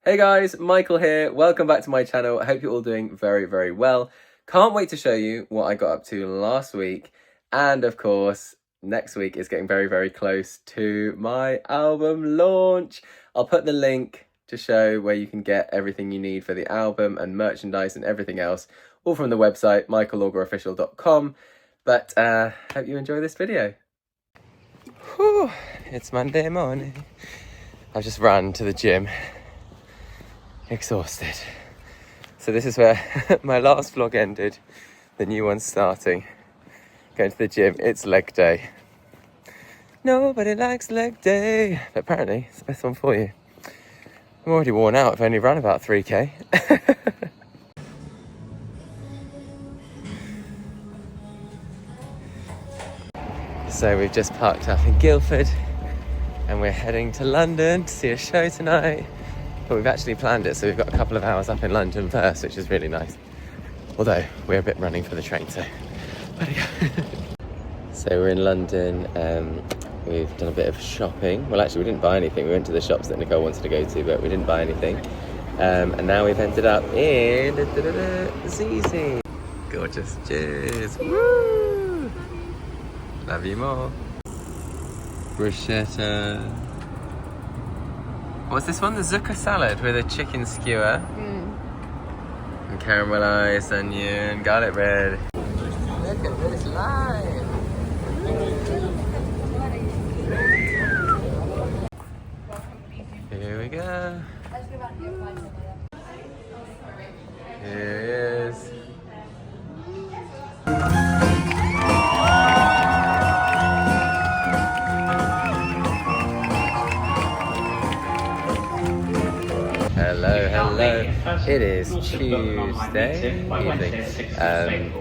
Hey guys, Michael here. Welcome back to my channel. I hope you're all doing very, very well. Can't wait to show you what I got up to last week. And of course, next week is getting very, very close to my album launch. I'll put the link to show where you can get everything you need for the album and merchandise and everything else, all from the website, michaelaugerofficial.com. But hope you enjoy this video. Whew, it's Monday morning. I've just run to the gym. Exhausted. So this is where my last vlog ended. The new one's starting. Going to the gym. It's leg day. Nobody likes leg day. But apparently it's the best one for you. I'm already worn out. I've only run about 3k. So we've just parked up in Guildford and we're heading to London to see a show tonight. But we've actually planned it, so we've got a couple of hours up in London first, which is really nice. Although, we're a bit running for the train, so where'd it go? So we're in London, we've done a bit of shopping. Well, actually, we didn't buy anything. We went to the shops that Nicole wanted to go to, but we didn't buy anything. And now we've ended up in ZZ. Gorgeous, cheers, woo! Love you more. Bruschetta. What's this one? The zucca salad with a chicken skewer and caramelized onion, garlic bread. Look at this line. Here we go. Here he is. Hello. It is Tuesday evening.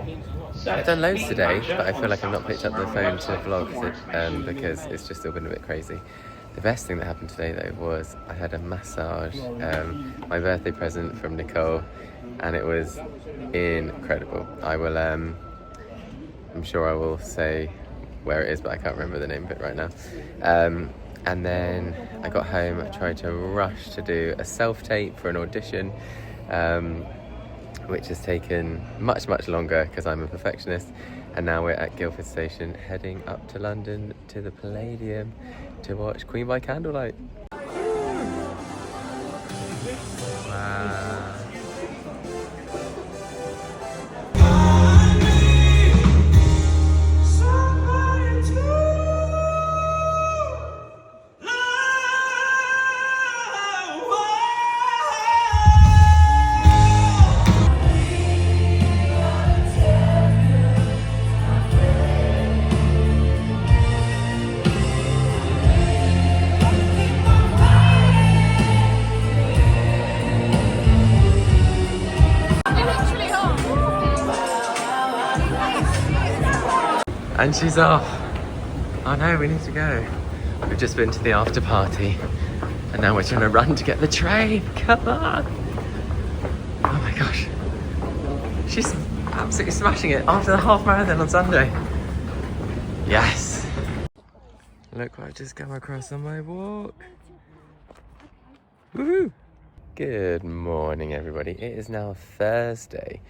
I've done loads today, but I feel like I've not picked up the phone to vlog because it's just still been a bit crazy. The best thing that happened today though was I had a massage, my birthday present from Nicole, and it was incredible. I will, I'm sure I will say where it is, but I can't remember the name of it right now. And then I got home, I tried to rush to do a self-tape for an audition, which has taken much, much longer because I'm a perfectionist. And now we're at Guildford Station, heading up to London to the Palladium to watch Queen by Candlelight. Wow. And she's off. Oh no, we need to go. We've just been to the after party and now we're trying to run to get the train. Come on. Oh my gosh. She's absolutely smashing it after the half marathon on Sunday. Yes. Look what I've just come across on my walk. Woohoo. Good morning, everybody. It is now Thursday.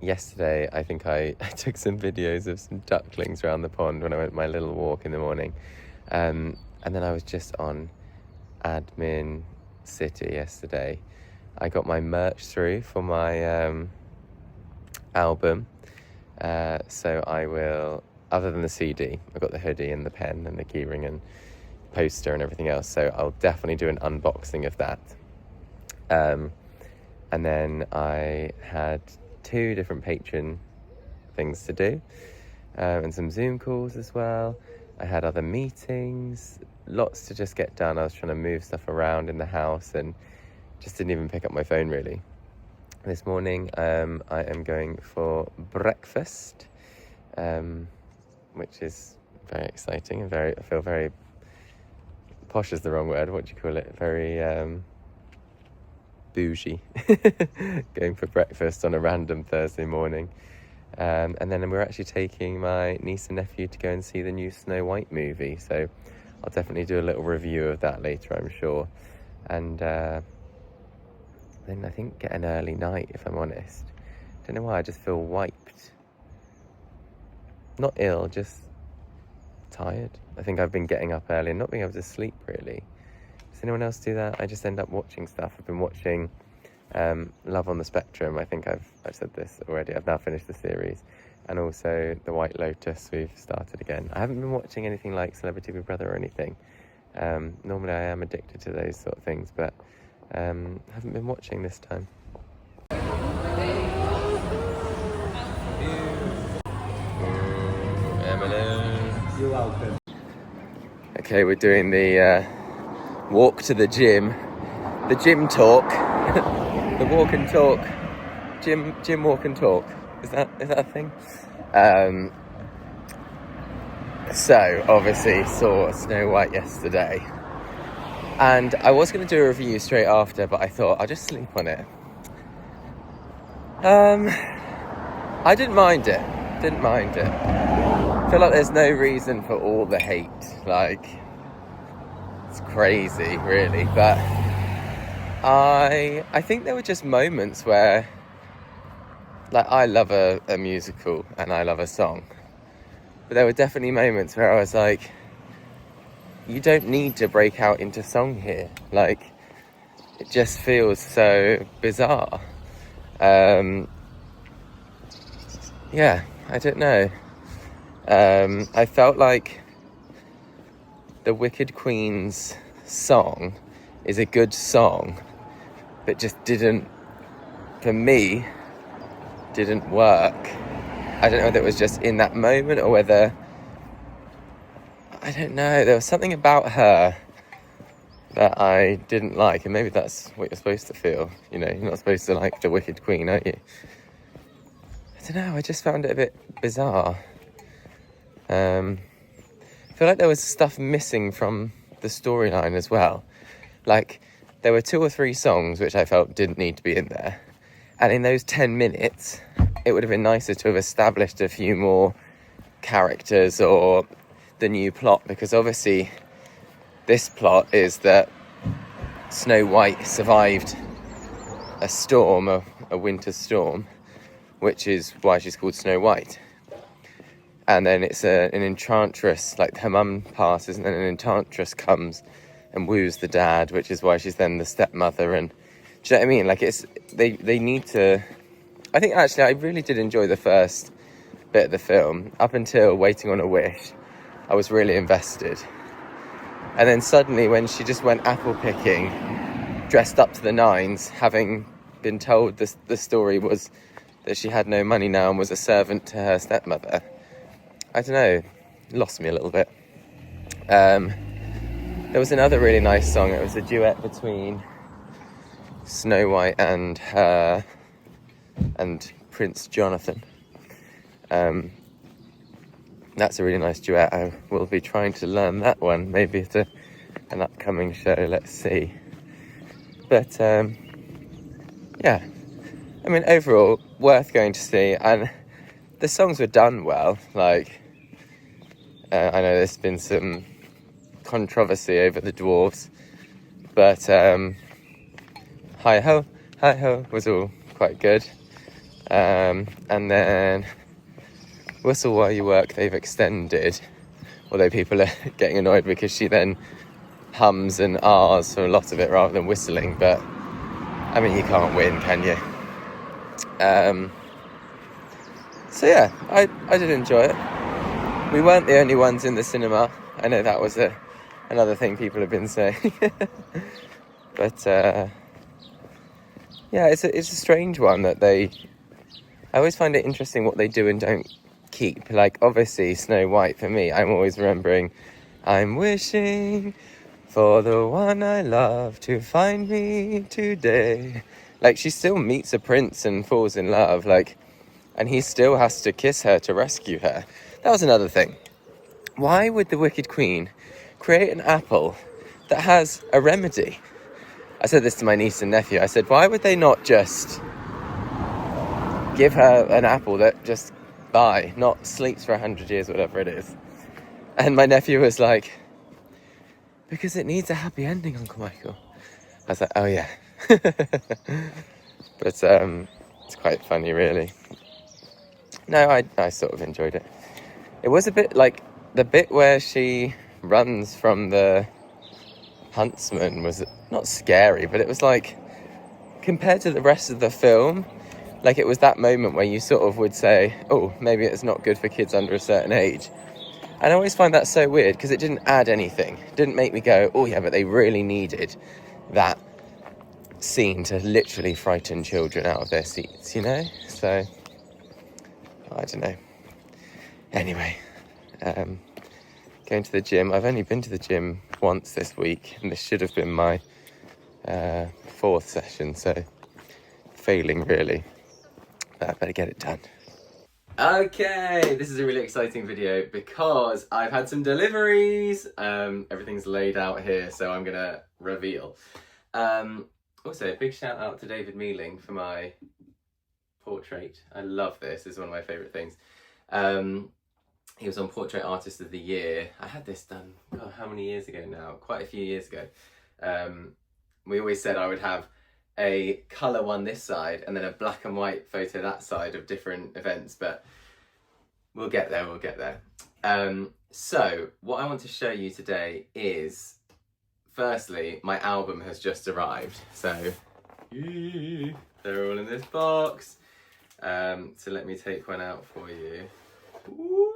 Yesterday, I think I took some videos of some ducklings around the pond when I went my little walk in the morning. And then I was just on Admin City yesterday. I got my merch through for my album. So I will, other than the CD, I got the hoodie and the pen and the keyring and poster and everything else. So I'll definitely do an unboxing of that. And then I had 2 different Patreon things to do, and some Zoom calls as well. I had other meetings, lots to just get done. I was trying to move stuff around in the house and just didn't even pick up my phone really. This morning I am going for breakfast, which is very exciting and I feel very, posh is the wrong word, what do you call it, very bougie. Going for breakfast on a random Thursday morning. And then we're actually taking my niece and nephew to go and see the new Snow White movie, so I'll definitely do a little review of that later, I'm sure. And then I think get an early night, if I'm honest. Don't know why, I just feel wiped. Not ill, just tired. I think I've been getting up early and not being able to sleep, really. Does anyone else do that? I just end up watching stuff. I've been watching Love on the Spectrum. I think I've said this already. I've now finished the series. And also The White Lotus, we've started again. I haven't been watching anything like Celebrity Big Brother or anything. Normally I am addicted to those sort of things, but haven't been watching this time. You're welcome. Okay, we're doing the walk to the gym talk, the walk and talk, gym walk and talk. Is that a thing? So obviously saw Snow White yesterday, and I was going to do a review straight after, but I thought I'll just sleep on it. I didn't mind it. I feel like there's no reason for all the hate. Like, it's crazy, really. But I think there were just moments where, like, I love a musical and I love a song. But there were definitely moments where I was like, you don't need to break out into song here. Like, it just feels so bizarre. Yeah, I don't know. I felt like the Wicked Queen's song is a good song, but just didn't work. I don't know whether it was just in that moment or whether, I don't know, there was something about her that I didn't like, and maybe that's what you're supposed to feel. You know, you're not supposed to like the Wicked Queen, are you? I don't know, I just found it a bit bizarre. I feel like there was stuff missing from the storyline as well. Like, there were 2 or 3 songs which I felt didn't need to be in there. And in those 10 minutes, it would have been nicer to have established a few more characters or the new plot, because obviously this plot is that Snow White survived a storm, a winter storm, which is why she's called Snow White. And then it's an enchantress, like her mum passes, and then an enchantress comes and woos the dad, which is why she's then the stepmother. And do you know what I mean? Like, it's they need to. I think actually I really did enjoy the first bit of the film up until Waiting on a Wish. I was really invested, and then suddenly when she just went apple picking, dressed up to the nines, having been told the story was that she had no money now and was a servant to her stepmother. I don't know, lost me a little bit. There was another really nice song. It was a duet between Snow White and her and Prince Jonathan. That's a really nice duet. I will be trying to learn that one, maybe at an upcoming show, let's see. But yeah, I mean, overall, worth going to see, and the songs were done well. Like, I know there's been some controversy over the dwarves, but Hi Ho was all quite good. And then Whistle While You Work, they've extended, although people are getting annoyed because she then hums and ahs for a lot of it rather than whistling. But I mean, you can't win, can you? So yeah, I did enjoy it. We weren't the only ones in the cinema. I know that was another thing people have been saying. But yeah, it's a strange one that I always find it interesting what they do and don't keep. Like, obviously Snow White, for me, I'm always remembering, I'm wishing for the one I love to find me today. Like, she still meets a prince and falls in love, like, and he still has to kiss her to rescue her. That was another thing. Why would the Wicked Queen create an apple that has a remedy? I said this to my niece and nephew. I said, why would they not just give her an apple that just not sleeps for 100 years, whatever it is? And my nephew was like, because it needs a happy ending, Uncle Michael. I was like, oh yeah. But it's quite funny, really. No, I sort of enjoyed it. It was a bit like the bit where she runs from the huntsman was not scary, but it was like, compared to the rest of the film, like it was that moment where you sort of would say, oh, maybe it's not good for kids under a certain age. And I always find that so weird because it didn't add anything. It didn't make me go, oh yeah, but they really needed that scene to literally frighten children out of their seats, you know? So, I don't know. Anyway, going to the gym. I've only been to the gym once this week, and this should have been my 4th session, so failing really. But I better get it done. Okay, this is a really exciting video because I've had some deliveries. Everything's laid out here, so I'm gonna reveal. Also, a big shout out to David Mealing for my portrait. I love this. It's one of my favourite things. He was on Portrait Artist of the Year. I had this done, God, how many years ago now? Quite a few years ago. We always said I would have a colour one this side and then a black and white photo that side of different events, but we'll get there, we'll get there. So what I want to show you today is, firstly, my album has just arrived. So they're all in this box. So let me take one out for you. Ooh.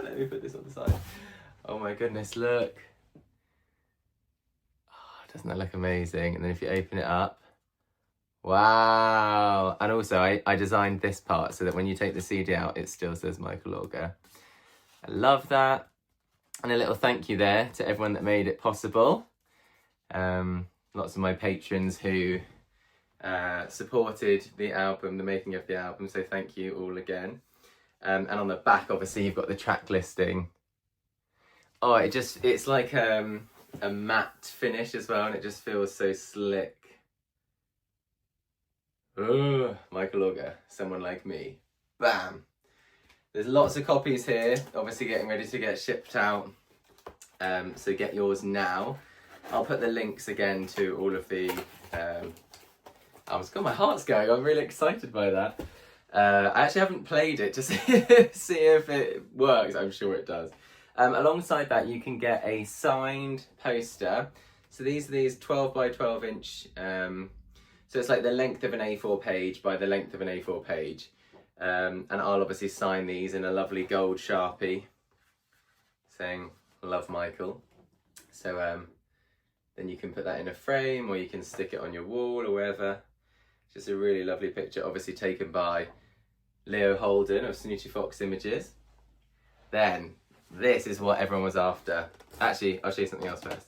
Let me put this on the side. Oh my goodness, look. Doesn't that look amazing? And then if you open it up, wow. And also I designed this part so that when you take the CD out, it still says Michael Auger. I love that. And a little thank you there to everyone that made it possible. Lots of my patrons who supported the album, the making of the album. So thank you all again. And on the back, obviously, you've got the track listing. Oh, it's like a matte finish as well, and it just feels so slick. Oh, Michael Auger, someone like me. Bam. There's lots of copies here, obviously getting ready to get shipped out. So get yours now. I'll put the links again to all of the albums. God, my heart's going. I'm really excited by that. I actually haven't played it to see if it works. I'm sure it does. Alongside that, you can get a signed poster. So these are these 12 by 12 inch. So it's like the length of an A4 page by the length of an A4 page. And I'll obviously sign these in a lovely gold Sharpie saying, "Love Michael." So then you can put that in a frame or you can stick it on your wall or wherever. It's just a really lovely picture, obviously taken by Leo Holden of Snooty Fox Images. Then this is what everyone was after. Actually, I'll show you something else first.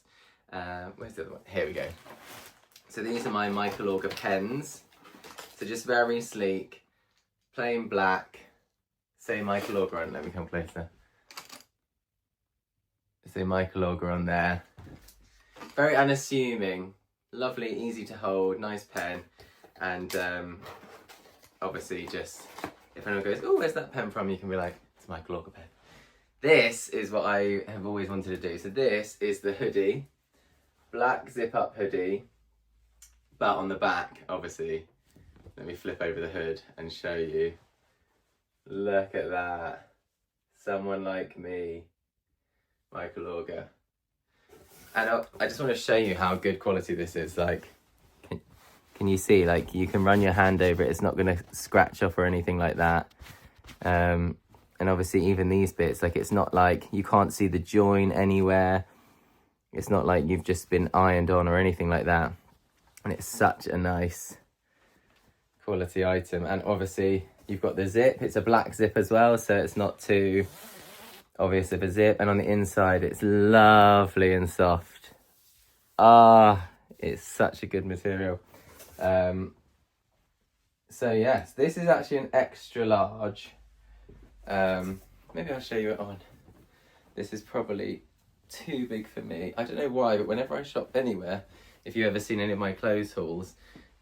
Where's the other one? Here we go. So these are my Michael Auger pens. So just very sleek, plain black. Say Michael Auger on. Let me come closer. Say Michael Auger on there. Very unassuming, lovely, easy to hold, nice pen. And obviously just, if anyone goes, oh, where's that pen from? You can be like, it's Michael Auger pen. This is what I have always wanted to do. So this is the hoodie, black zip up hoodie, but on the back, obviously, let me flip over the hood and show you. Look at that. Someone like me, Michael Auger. And I just want to show you how good quality this is. Like, can you see, like, you can run your hand over it. It's not going to scratch off or anything like that. And obviously even these bits, like, it's not like you can't see the join anywhere. It's not like you've just been ironed on or anything like that. And it's such a nice quality item. And obviously you've got the zip. It's a black zip as well, so it's not too obvious of a zip. And on the inside, it's lovely and soft. Ah, it's such a good material. So yes, this is actually an extra large. Maybe I'll show you it on. This is probably too big for me. I don't know why, but whenever I shop anywhere, if you've ever seen any of my clothes hauls,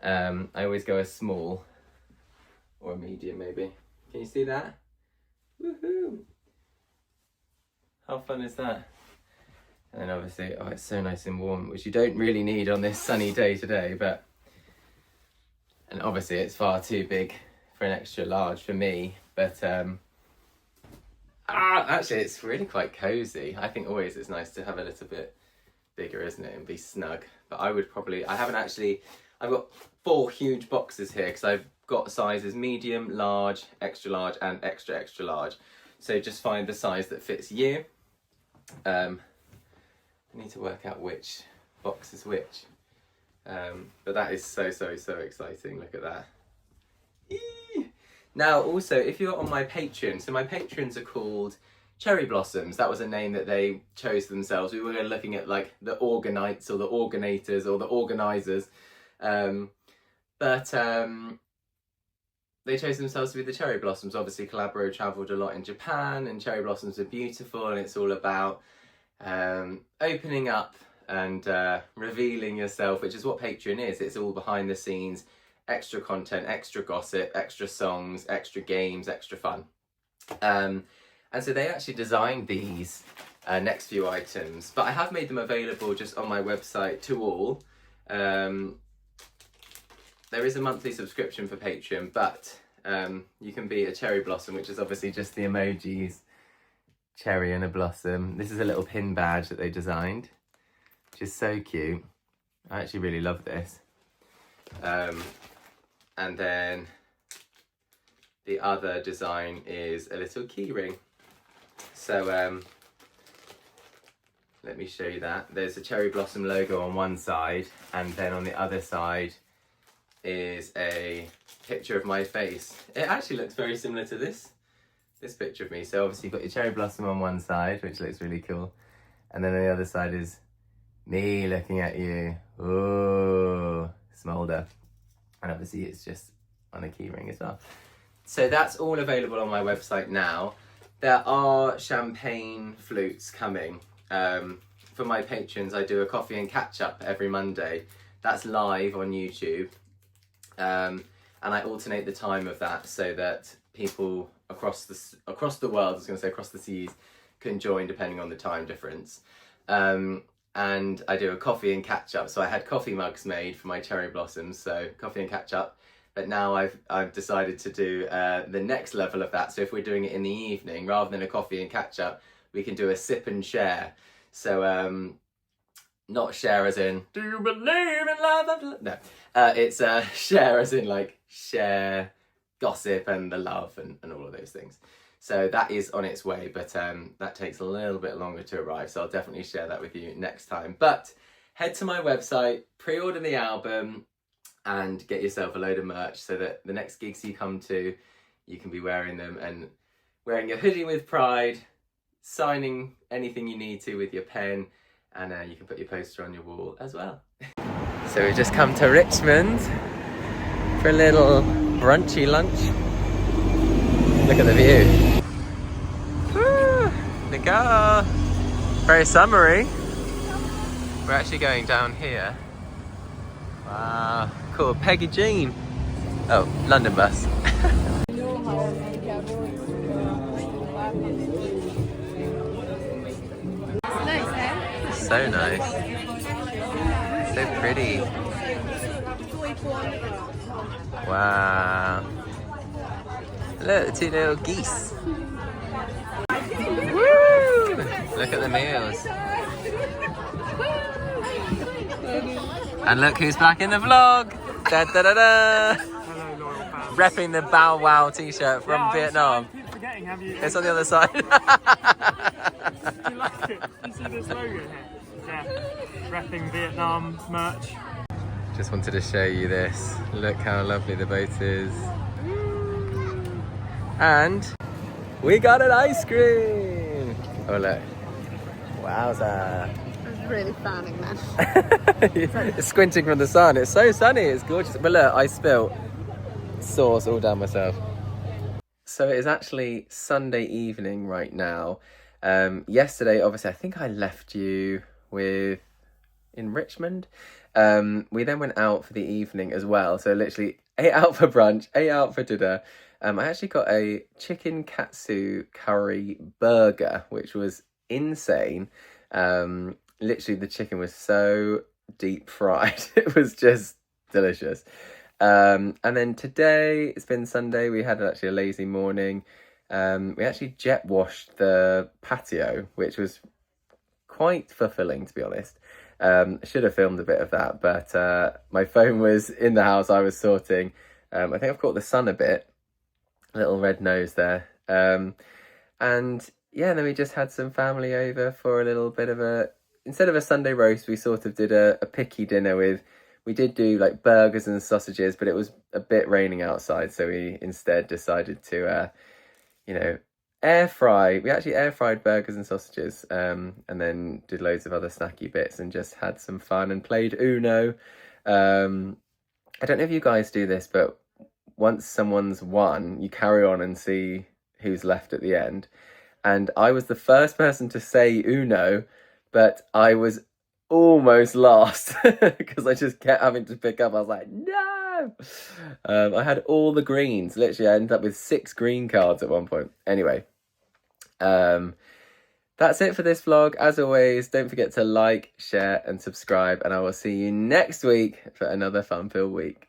I always go a small or a medium maybe. Can you see that? Woohoo! How fun is that? And then obviously, oh, it's so nice and warm, which you don't really need on this sunny day today, but... And obviously it's far too big for an extra large for me, but actually it's really quite cozy. I think always it's nice to have a little bit bigger, isn't it, and be snug. But I would probably, I've got 4 huge boxes here because I've got sizes medium, large, extra extra large. So just find the size that fits you. I need to work out which box is which. But that is so exciting. Look at that. Eee! Now also, if you're on my Patreon, so my patrons are called Cherry Blossoms. That was a name that they chose themselves. We were looking at like the Organites or the Organators or the Organisers, but they chose themselves to be the Cherry Blossoms. Obviously Calabro travelled a lot in Japan, and cherry blossoms are beautiful, and it's all about opening up and revealing yourself, which is what Patreon is. It's all behind the scenes, extra content, extra gossip, extra songs, extra games, extra fun. And so they actually designed these next few items, but I have made them available just on my website to all. There is a monthly subscription for Patreon, but you can be a cherry blossom, which is obviously just the emojis, cherry and a blossom. This is a little pin badge that they designed, which is so cute. I actually really love this. And then the other design is a little key ring. So let me show you that. There's a cherry blossom logo on one side, and then on the other side is a picture of my face. It actually looks very similar to this picture of me. So obviously you've got your cherry blossom on one side, which looks really cool, and then on the other side is me looking at you. Ooh, smolder. And obviously it's just on a key ring as well. So that's all available on my website now. There are champagne flutes coming. For my patrons, I do a coffee and catch up every Monday. That's live on YouTube. And I alternate the time of that so that people across the world, I was going to say across the seas, can join depending on the time difference. And I do a coffee and catch up. So I had coffee mugs made for my cherry blossoms, so coffee and catch up. But now I've decided to do the next level of that. So if we're doing it in the evening, rather than a coffee and catch up, we can do a sip and share. So not share as in, do you believe in love? No, it's share as in like share gossip and the love and all of those things. So that is on its way, but that takes a little bit longer to arrive. So I'll definitely share that with you next time. But head to my website, pre-order the album, and get yourself a load of merch so that the next gigs you come to, you can be wearing them and wearing your hoodie with pride, signing anything you need to with your pen, and you can put your poster on your wall as well. So we've just come to Richmond for a little brunchy lunch. Look at the view. Woo, the car. Very summery. We're actually going down here. Wow, cool. Peggy Jean. Oh, London bus. So nice. So pretty. Wow. Look, the 2 little geese. Woo! Look at the meals. And look who's back in the vlog. Da da da da. Hello, loyal fans. Repping the Bow Wow t-shirt from Vietnam. I keep forgetting, have you? It's on the other side. Do you like it? You see this logo here? Yeah. Repping Vietnam merch. Just wanted to show you this. Look how lovely the boat is. And we got an ice cream. Oh look. Wowza. I was really fanning then. It's squinting from the sun. It's so sunny, it's gorgeous. But look, I spilt sauce all down myself. So it is actually Sunday evening right now. Yesterday, obviously, I think I left you in Richmond. We then went out for the evening as well. So literally ate out for brunch, ate out for dinner. I actually got a chicken katsu curry burger, which was insane. And literally the chicken was so deep fried. It was just delicious. And then today, it's been Sunday, we had actually a lazy morning. We actually jet washed the patio, which was quite fulfilling, to be honest. I should have filmed a bit of that, but my phone was in the house. I was sorting. I think I've caught the sun a bit, little red nose there. And yeah, then we just had some family over for a little bit of instead of a Sunday roast, we sort of did a picky dinner we did do like burgers and sausages, but it was a bit raining outside. So we instead decided to, air fry. We actually air fried burgers and sausages, and then did loads of other snacky bits and just had some fun and played Uno. I don't know if you guys do this, but once someone's won, you carry on and see who's left at the end. And I was the first person to say Uno, but I was almost lost because I just kept having to pick up. I was like, no! I had all the greens. Literally, I ended up with 6 green cards at one point. Anyway, that's it for this vlog. As always, don't forget to like, share and subscribe, and I will see you next week for another fun-filled week.